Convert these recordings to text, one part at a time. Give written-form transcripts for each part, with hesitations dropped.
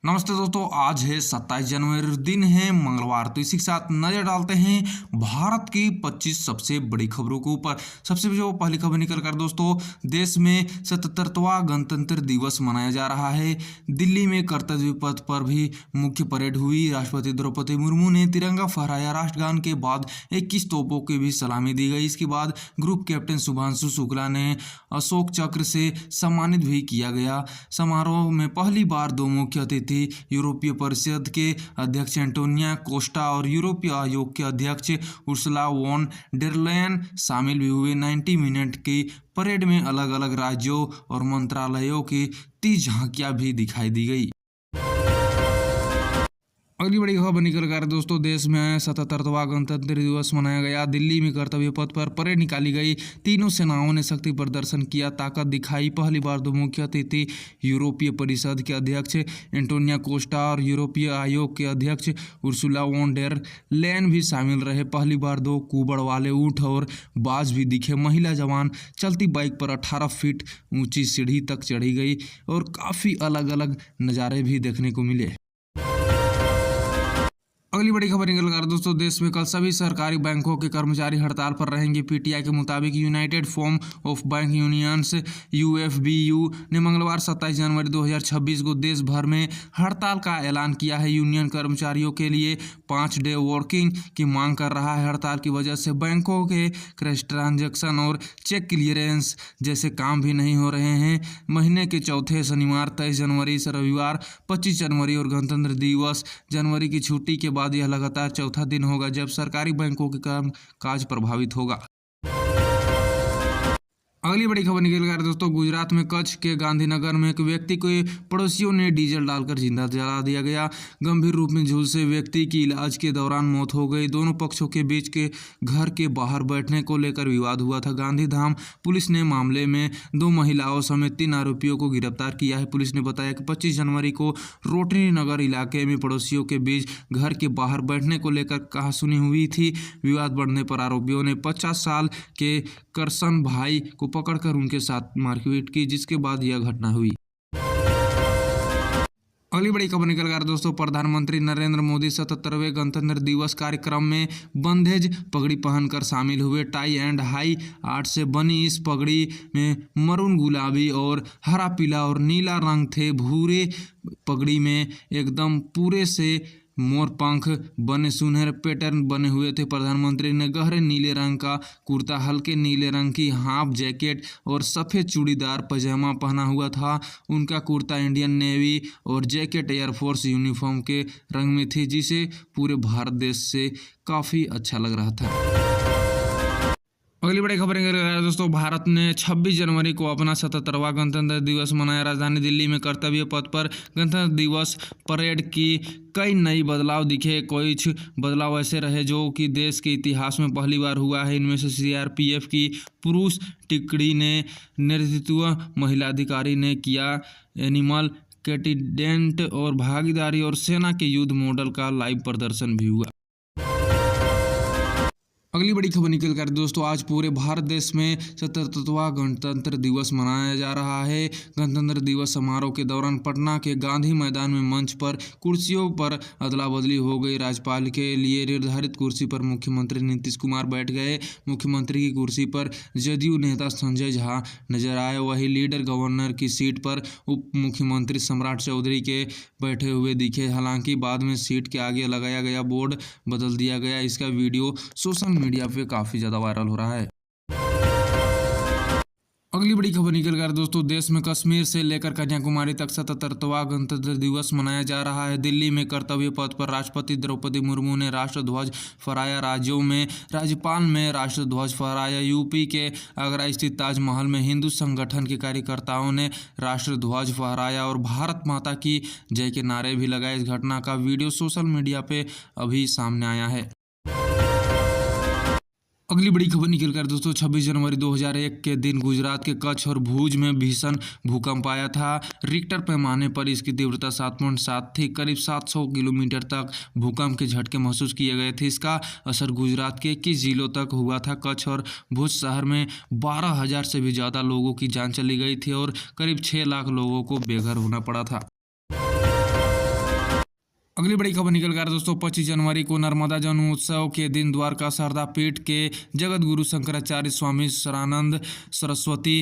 नमस्ते दोस्तों, आज है 27 जनवरी, दिन है मंगलवार। तो इसी के साथ नजर डालते हैं भारत की 25 सबसे बड़ी खबरों के ऊपर। सबसे जो पहली खबर निकल कर दोस्तों, देश में 77वां गणतंत्र दिवस मनाया जा रहा है। दिल्ली में कर्तव्य पथ पर भी मुख्य परेड हुई। राष्ट्रपति द्रौपदी मुर्मू ने तिरंगा फहराया। राष्ट्रगान के बाद 21 तोपों की भी सलामी दी गई। इसके बाद ग्रुप कैप्टन शुभांशु शुक्ला ने अशोक चक्र से सम्मानित भी किया गया। समारोह में पहली बार दो मुख्य अतिथि यूरोपीय परिषद के अध्यक्ष एंटोनियो कोस्टा और यूरोपीय आयोग के अध्यक्ष उर्सुला वॉन डेर लेयन शामिल भी हुए। 90 मिनट की परेड में अलग अलग राज्यों और मंत्रालयों की 30 झांकियां भी दिखाई दी गई। अगली बड़ी खबर निकल कर दोस्तों, देश में 77वां गणतंत्र दिवस मनाया गया। दिल्ली में कर्तव्य पथ पर परेड निकाली गई। तीनों सेनाओं ने शक्ति प्रदर्शन किया, ताकत दिखाई। पहली बार दो मुख्य अतिथि यूरोपीय परिषद के अध्यक्ष एंटोनियो कोस्टा और यूरोपीय आयोग के अध्यक्ष उर्सुला वॉन डेर लेयन भी शामिल रहे। पहली बार दो कुबड़ वाले ऊंट और बाज भी दिखे। महिला जवान चलती बाइक पर 18 फीट ऊंची सीढ़ी तक चढ़ी गई और काफ़ी अलग अलग नज़ारे भी देखने को मिले। अगली बड़ी खबर निकल कर दोस्तों, देश में कल सभी सरकारी बैंकों के कर्मचारी हड़ताल पर रहेंगे। पीटीआई के मुताबिक United forum of bank unions UFBU ने मंगलवार 27 जनवरी 2026 को देश भर में हड़ताल का ऐलान किया है। यूनियन कर्मचारियों के लिए 5 डे वर्किंग की मांग कर रहा है। हड़ताल की वजह से बैंकों के कैश ट्रांजैक्शन और चेक क्लियरेंस जैसे काम भी नहीं हो रहे हैं। महीने के चौथे शनिवार 23 जनवरी से रविवार 25 जनवरी और गणतंत्र दिवस जनवरी की छुट्टी के बाद यह लगातार चौथा दिन होगा जब सरकारी बैंकों के काम काज प्रभावित होगा। अगली बड़ी खबर निकल कर दोस्तों, गुजरात में कच्छ के गांधीनगर में एक व्यक्ति को पड़ोसियों ने डीजल डालकर जिंदा जला दिया गया। गंभीर रूप में झुलसे व्यक्ति की इलाज के दौरान मौत हो गई। दोनों पक्षों के बीच के घर के बाहर बैठने को लेकर विवाद हुआ था। गांधीधाम पुलिस ने मामले में 2 महिलाओं समेत 3 आरोपियों को गिरफ्तार किया है। पुलिस ने बताया कि 25 जनवरी को रोटरी नगर इलाके में पड़ोसियों के बीच घर के बाहर बैठने को लेकर कहासुनी हुई थी। विवाद बढ़ने पर आरोपियों ने 50 साल के करसन भाई को पकड़कर उनके साथ मारपीट की, जिसके बाद यह घटना हुई। अगली बड़ी खबर निकल कर दोस्तों, प्रधानमंत्री नरेंद्र मोदी 77वें गणतंत्र दिवस कार्यक्रम में बंधेज पगड़ी पहनकर शामिल हुए। टाई एंड हाई आर्ट से बनी इस पगड़ी में मरून, गुलाबी और हरा, पीला और नीला रंग थे। भूरे पगड़ी में एकदम पूरे से मोर पंख बने सुनहरे पैटर्न बने हुए थे। प्रधानमंत्री ने गहरे नीले रंग का कुर्ता, हल्के नीले रंग की हाफ जैकेट और सफ़ेद चूड़ीदार पजामा पहना हुआ था। उनका कुर्ता इंडियन नेवी और जैकेट एयरफोर्स यूनिफॉर्म के रंग में थी, जिसे पूरे भारत देश से काफ़ी अच्छा लग रहा था। अगली बड़ी खबर है दोस्तों, भारत ने 26 जनवरी को अपना 77वां गणतंत्र दिवस मनाया। राजधानी दिल्ली में कर्तव्य पथ पर गणतंत्र दिवस परेड की कई नई बदलाव दिखे। कुछ बदलाव ऐसे रहे जो कि देश के इतिहास में पहली बार हुआ है। इनमें से सीआरपीएफ की पुरुष टुकड़ी ने नेतृत्व महिला अधिकारी ने किया। एनिमल कैटिडेंट और भागीदारी और सेना के युद्ध मॉडल का लाइव प्रदर्शन भी हुआ। अगली बड़ी खबर निकल कर दोस्तों, आज पूरे भारत देश में 77वां गणतंत्र दिवस मनाया जा रहा है। गणतंत्र दिवस समारोह के दौरान पटना के गांधी मैदान में मंच पर कुर्सियों पर अदला बदली हो गई। राज्यपाल के लिए निर्धारित कुर्सी पर मुख्यमंत्री नीतीश कुमार बैठ गए। मुख्यमंत्री की कुर्सी पर जदयू नेता संजय झा नजर आए। वहीं लीडर गवर्नर की सीट पर उप मुख्यमंत्री सम्राट चौधरी के बैठे हुए दिखे। हालांकि बाद में सीट के आगे लगाया गया बोर्ड बदल दिया गया। इसका वीडियो सोशल मीडिया पे काफ़ी ज़्यादा वायरल हो रहा है। अगली बड़ी खबर निकल कर दोस्तों, देश में कश्मीर से लेकर कन्याकुमारी तक 77वां गणतंत्र दिवस मनाया जा रहा है। दिल्ली में कर्तव्य पथ पर राष्ट्रपति द्रौपदी मुर्मू ने राष्ट्रध्वज फहराया। राज्यों में राज्यपाल में राष्ट्रध्वज फहराया। यूपी के आगरा स्थित ताजमहल में हिंदू संगठन के कार्यकर्ताओं ने राष्ट्रध्वज फहराया और भारत माता की जय के नारे भी लगाए। इस घटना का वीडियो सोशल मीडिया पे अभी सामने आया है। अगली बड़ी खबर निकल कर दोस्तों, 26 जनवरी 2001 के दिन गुजरात के कच्छ और भुज में भीषण भूकंप आया था। रिक्टर पैमाने पर इसकी तीव्रता 7.7 थी। करीब 700 किलोमीटर तक भूकंप के झटके महसूस किए गए थे। इसका असर गुजरात के 21 जिलों तक हुआ था। कच्छ और भुज शहर में 12,000 से भी ज़्यादा लोगों की जान चली गई थी और करीब 6 लाख लोगों को बेघर होना पड़ा था। अगली बड़ी खबर निकल कर दोस्तों 25 जनवरी को नर्मदा जन्मोत्सव के दिन द्वारका शारदा पीठ के जगत गुरु शंकराचार्य स्वामी सरानंद सरस्वती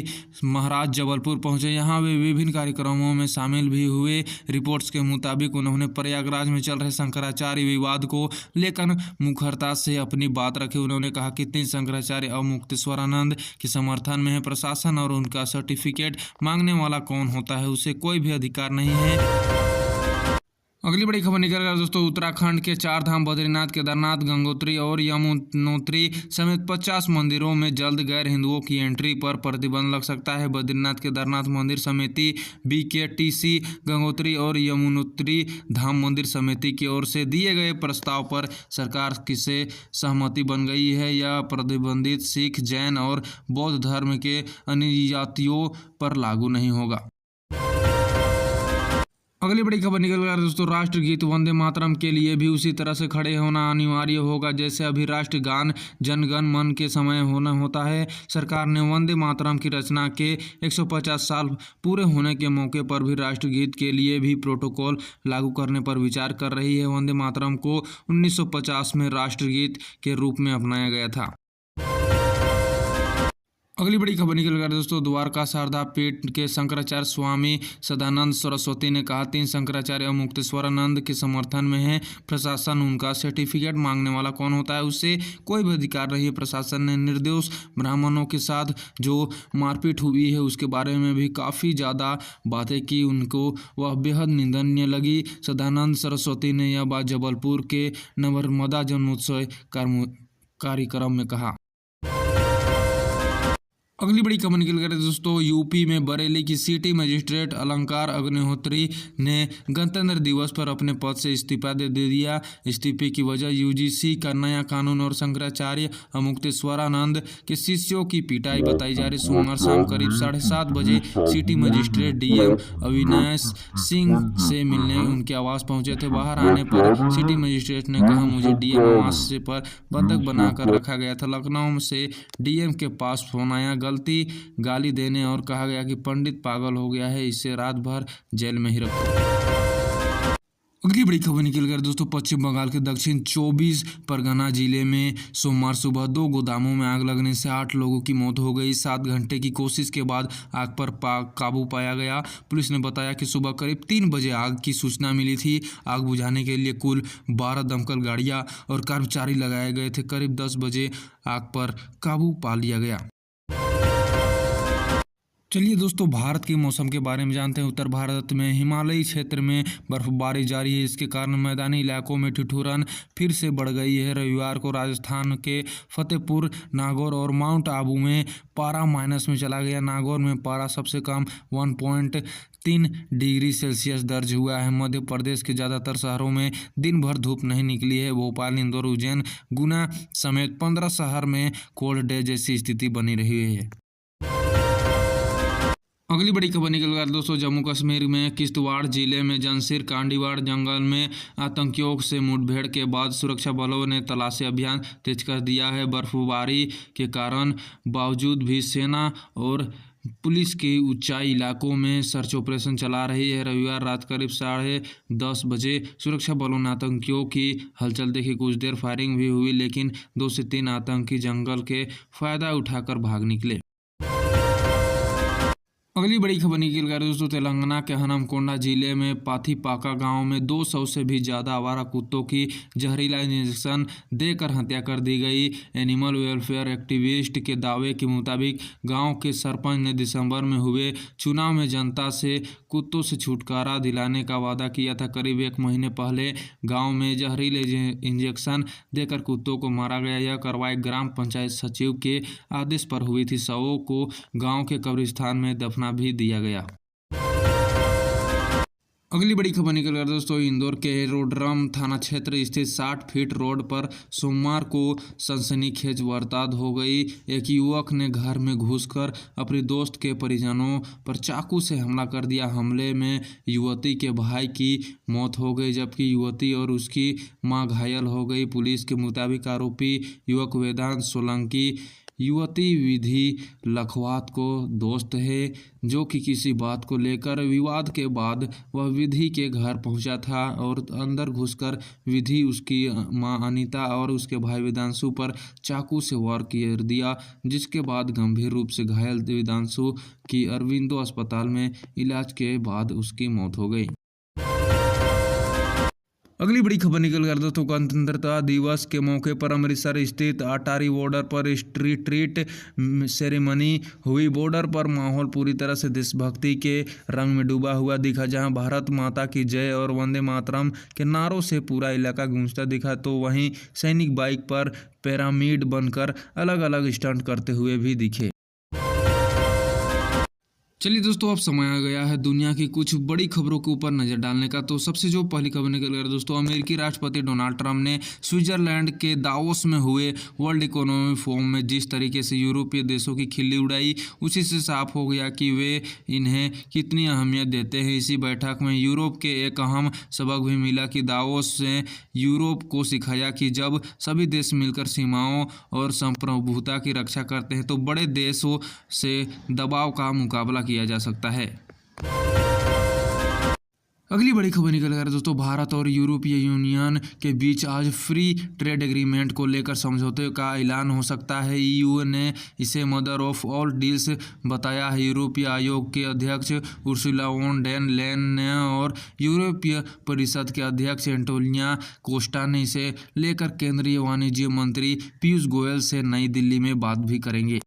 महाराज जबलपुर पहुंचे। यहां वे विभिन्न कार्यक्रमों में शामिल भी हुए। रिपोर्ट्स के मुताबिक उन्होंने प्रयागराज में चल रहे शंकराचार्य विवाद को लेकर मुखरता से अपनी बात रखी। उन्होंने कहा कि तीन शंकराचार्य और मुक्तेश्वरानंद के समर्थन में है। प्रशासन और उनका सर्टिफिकेट मांगने वाला कौन होता है, उसे कोई भी अधिकार नहीं है। अगली बड़ी खबर निकल रहा दोस्तों उत्तराखंड के चार धाम बद्रीनाथ, केदारनाथ, गंगोत्री और यमुनोत्री समेत 50 मंदिरों में जल्द गैर हिंदुओं की एंट्री पर प्रतिबंध लग सकता है। बद्रीनाथ केदारनाथ मंदिर समिति BKTC, गंगोत्री और यमुनोत्री धाम मंदिर समिति की ओर से दिए गए प्रस्ताव पर सरकार से सहमति बन गई है। यह प्रतिबंधित सिख, जैन और बौद्ध धर्म के अनुयायियों पर लागू नहीं होगा। अगली बड़ी खबर निकल कर दोस्तों राष्ट्रगीत वंदे मातरम के लिए भी उसी तरह से खड़े होना अनिवार्य होगा जैसे अभी राष्ट्रगान जनगण मन के समय होना होता है। सरकार ने वंदे मातरम की रचना के 150 साल पूरे होने के मौके पर भी राष्ट्रगीत के लिए भी प्रोटोकॉल लागू करने पर विचार कर रही है। वंदे मातरम को 1950 में राष्ट्रगीत के रूप में अपनाया गया था। अगली बड़ी खबर निकल कर दोस्तों द्वारका शारदा पीठ के शंकराचार्य स्वामी सदानंद सरस्वती ने कहा तीन शंकराचार्य और मुक्तेश्वरानंद के समर्थन में है। प्रशासन उनका सर्टिफिकेट मांगने वाला कौन होता है, उससे कोई भी अधिकार नहीं है। प्रशासन ने निर्दोष ब्राह्मणों के साथ जो मारपीट हुई है उसके बारे में भी काफ़ी ज़्यादा बातें की, उनको वह बेहद निंदनीय लगी। सदानंद सरस्वती ने यह बात जबलपुर के नर्मदा जन्मोत्सव कार्यक्रम में कहा। अगली बड़ी खबर निकल कर दोस्तों यूपी में बरेली की सिटी मजिस्ट्रेट अलंकार अग्निहोत्री ने गणतंत्र दिवस पर अपने पद से इस्तीफा दे दिया। इस्तीफे की वजह UGC का नया कानून और शंकराचार्य और मुक्तेश्वरानंद के शिष्यों की पिटाई बताई जा रही। सोमवार शाम करीब 7:30 बजे city magistrate DM Avinash Singh से मिलने उनके आवास पहुंचे थे। बाहर आने पर सिटी मजिस्ट्रेट ने कहा मुझे DM आवास पर बंधक बनाकर रखा गया था। लखनऊ से DM के पास फोन आया, गलती गाली देने और कहा गया कि पंडित पागल हो गया है, इसे रात भर जेल में ही रखो। अगली बड़ी खबर निकल कर दोस्तों पश्चिम बंगाल के दक्षिण 24 परगना जिले में सोमवार सुबह 2 गोदामों में आग लगने से 8 लोगों की मौत हो गई। 7 घंटे की कोशिश के बाद आग पर काबू पाया गया। पुलिस ने बताया कि सुबह करीब 3 बजे आग की सूचना मिली थी। आग बुझाने के लिए कुल 12 दमकल गाड़ियां और कर्मचारी लगाए गए थे। करीब 10 बजे आग पर काबू पा लिया गया। चलिए दोस्तों भारत के मौसम के बारे में जानते हैं। उत्तर भारत में हिमालयी क्षेत्र में बर्फबारी जारी है। इसके कारण मैदानी इलाकों में ठिठुरन फिर से बढ़ गई है। रविवार को राजस्थान के फतेहपुर, नागौर और माउंट आबू में पारा माइनस में चला गया। नागौर में पारा सबसे कम 1.3 डिग्री सेल्सियस दर्ज हुआ है। मध्य प्रदेश के ज़्यादातर शहरों में दिन भर धूप नहीं निकली है। भोपाल, इंदौर, उज्जैन, गुना समेत 15 शहर में कोल्ड डे जैसी स्थिति बनी रही है। अगली बड़ी खबर निकल कर दोस्तों जम्मू कश्मीर में किश्तवाड़ जिले में जंसीर कांडीवाड़ जंगल में आतंकियों से मुठभेड़ के बाद सुरक्षा बलों ने तलाशी अभियान तेज कर दिया है। बर्फबारी के कारण बावजूद भी सेना और पुलिस की ऊंचाई इलाकों में सर्च ऑपरेशन चला रही है। रविवार रात करीब 10:30 बजे सुरक्षा बलों ने आतंकियों की हलचल देखी। कुछ देर फायरिंग भी हुई लेकिन 2 से 3 आतंकी जंगल के फायदा उठाकर भाग निकले। अगली बड़ी खबर निकल कर दोस्तों तेलंगाना के हनमकोंडा जिले में पाथीपाका गांव में 200 से भी ज़्यादा आवारा कुत्तों की जहरीला इंजेक्शन देकर हत्या कर दी गई। एनिमल वेलफेयर एक्टिविस्ट के दावे के मुताबिक गांव के सरपंच ने दिसंबर में हुए चुनाव में जनता से कुत्तों से छुटकारा दिलाने का वादा किया था। करीब 1 महीने पहले गाँव में जहरीले इंजेक्शन देकर कुत्तों को मारा गया। यह कार्रवाई ग्राम पंचायत सचिव के आदेश पर हुई थी। शवों को गाँव के कब्रिस्तान में दफना भी दिया गया। अगली बड़ी खबर निकल कर दोस्तों इंदौर के एरोड्रम थाना क्षेत्र स्थित 60 फीट रोड पर सोमवार को सनसनीखेज वारदात हो गई। एक युवक ने घर में घुसकर अपने दोस्त के परिजनों पर चाकू से हमला कर दिया। हमले में युवती के भाई की मौत हो गई जबकि युवती और उसकी मां घायल हो गई। पुलिस के मुताबिक आरोपी युवक वेदांत सोलंकी युवती विधि लखवात को दोस्त है, जो कि किसी बात को लेकर विवाद के बाद वह विधि के घर पहुंचा था और अंदर घुसकर विधि, उसकी मां अनीता और उसके भाई वेदांशु पर चाकू से वार कर दिया, जिसके बाद गंभीर रूप से घायल वेदांशु की अरविंदो अस्पताल में इलाज के बाद उसकी मौत हो गई। अगली बड़ी खबर निकल कर दोस्तों, गणतंत्रता दिवस के मौके पर अमृतसर स्थित अटारी बॉर्डर पर स्ट्रीट ट्रीट सेरेमनी हुई। बॉर्डर पर माहौल पूरी तरह से देशभक्ति के रंग में डूबा हुआ दिखा, जहां भारत माता की जय और वंदे मातरम के नारों से पूरा इलाका गूंजता दिखा, तो वहीं सैनिक बाइक पर पिरामिड बनकर अलग अलग स्टंट करते हुए भी दिखे। चलिए दोस्तों, अब समय आ गया है दुनिया की कुछ बड़ी खबरों के ऊपर नजर डालने का। तो सबसे जो पहली खबर निकल गई दोस्तों, अमेरिकी राष्ट्रपति डोनाल्ड ट्रंप ने स्विट्जरलैंड के दावोस में हुए वर्ल्ड इकोनॉमिक फोरम में जिस तरीके से यूरोपीय देशों की खिल्ली उड़ाई, उसी से साफ हो गया कि वे इन्हें कितनी अहमियत देते हैं। इसी बैठक में यूरोप के एक अहम सबक भी मिला कि दावोस ने यूरोप को सिखाया कि जब सभी देश मिलकर सीमाओं और संप्रभुता की रक्षा करते हैं तो बड़े देशों से दबाव का मुकाबला किया जा सकता है। अगली बड़ी खबर निकल कर दोस्तों, भारत और यूरोपीय यूनियन के बीच आज फ्री ट्रेड एग्रीमेंट को लेकर समझौते का ऐलान हो सकता है। ईयू ने इसे मदर ऑफ ऑल डील्स बताया है। यूरोपीय आयोग के अध्यक्ष उर्सुला वॉन डेर लेयन और यूरोपीय परिषद के अध्यक्ष एंटोनियो कोस्टा ने इसे लेकर केंद्रीय वाणिज्य मंत्री पीयूष गोयल से नई दिल्ली में बात भी करेंगे।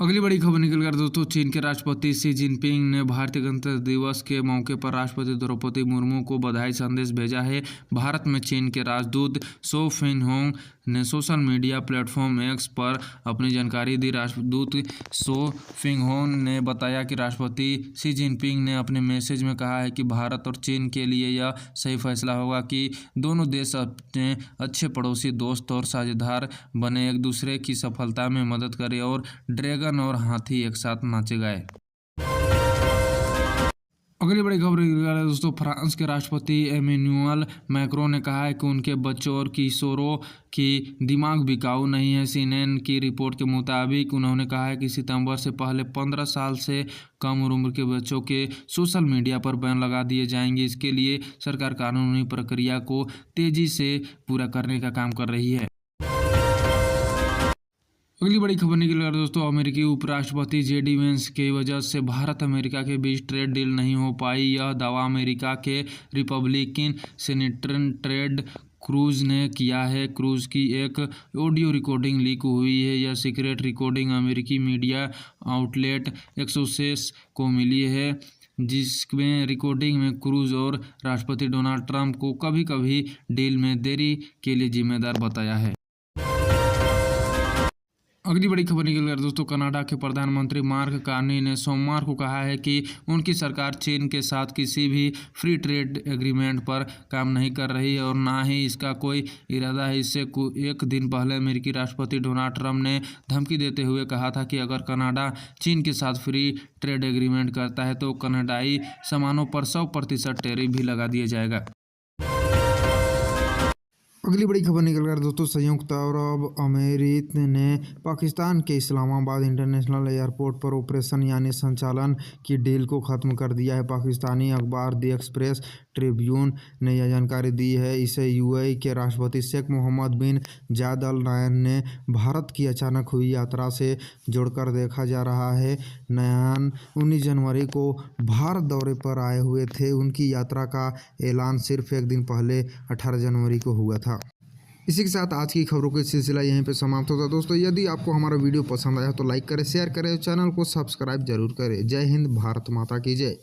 अगली बड़ी खबर निकल कर दोस्तों, चीन के राष्ट्रपति शी जिनपिंग ने भारतीय गणतंत्र दिवस के मौके पर राष्ट्रपति द्रौपदी मुर्मू को बधाई संदेश भेजा है। भारत में चीन के राजदूत सो फिनहोंग ने सोशल मीडिया प्लेटफॉर्म एक्स पर अपनी जानकारी दी। राष्ट्रदूत सो फिनहोंग ने बताया कि राष्ट्रपति शी जिनपिंग ने अपने मैसेज में कहा है कि भारत और चीन के लिए यह सही फैसला होगा कि दोनों देश अपने अच्छे पड़ोसी, दोस्त और साझेदार बने, एक दूसरे की सफलता में मदद करें और ड्रैगन और हाथी एक साथ नाचे गए। अगली बड़ी खबर दोस्तों, फ्रांस के राष्ट्रपति एमेनुअल मैक्रों ने कहा है कि उनके बच्चों और किशोरों की दिमाग बिकाऊ नहीं है। सीएनएन की रिपोर्ट के मुताबिक उन्होंने कहा है कि सितंबर से पहले 15 साल से कम उम्र के बच्चों के सोशल मीडिया पर बैन लगा दिए जाएंगे। इसके लिए सरकार कानूनी प्रक्रिया को तेजी से पूरा करने का काम कर रही है। अगली बड़ी खबर निकल कर दोस्तों, अमेरिकी उपराष्ट्रपति जेडी वेंस की वजह से भारत अमेरिका के बीच ट्रेड डील नहीं हो पाई। यह दावा अमेरिका के रिपब्लिकन सेनेटर टेड क्रूज ने किया है। क्रूज की एक ऑडियो रिकॉर्डिंग लीक हुई है। यह सीक्रेट रिकॉर्डिंग अमेरिकी मीडिया आउटलेट एक्सोसिएशन को मिली है, जिसमें रिकॉर्डिंग में क्रूज और राष्ट्रपति डोनाल्ड ट्रंप को कभी कभी डील में देरी के लिए जिम्मेदार बताया है। अगली बड़ी खबर निकल कर दोस्तों, कनाडा के प्रधानमंत्री मार्क कार्नी ने सोमवार को कहा है कि उनकी सरकार चीन के साथ किसी भी फ्री ट्रेड एग्रीमेंट पर काम नहीं कर रही है और ना ही इसका कोई इरादा है। इससे एक दिन पहले अमेरिकी राष्ट्रपति डोनाल्ड ट्रंप ने धमकी देते हुए कहा था कि अगर कनाडा चीन के साथ फ्री ट्रेड एग्रीमेंट करता है तो कनाडाई सामानों पर 100% टैरिफ भी लगा दिया जाएगा। अगली बड़ी खबर निकल कर दोस्तों, संयुक्त अरब अमीरात ने पाकिस्तान के इस्लामाबाद इंटरनेशनल एयरपोर्ट पर ऑपरेशन यानी संचालन की डील को ख़त्म कर दिया है। पाकिस्तानी अखबार द एक्सप्रेस ट्रिब्यून ने यह जानकारी दी है। इसे यूएई के राष्ट्रपति शेख मोहम्मद बिन जायद अल नाहयान ने भारत की अचानक हुई यात्रा से जोड़कर देखा जा रहा है। नाहयान 19 जनवरी को भारत दौरे पर आए हुए थे। उनकी यात्रा का ऐलान सिर्फ एक दिन पहले 18 जनवरी को हुआ था। इसी के साथ आज की खबरों का सिलसिला यहीं पे समाप्त होता है। दोस्तों, यदि आपको हमारा वीडियो पसंद आया तो लाइक करें, शेयर करें, चैनल को सब्सक्राइब जरूर करें। जय हिंद, भारत माता की जय।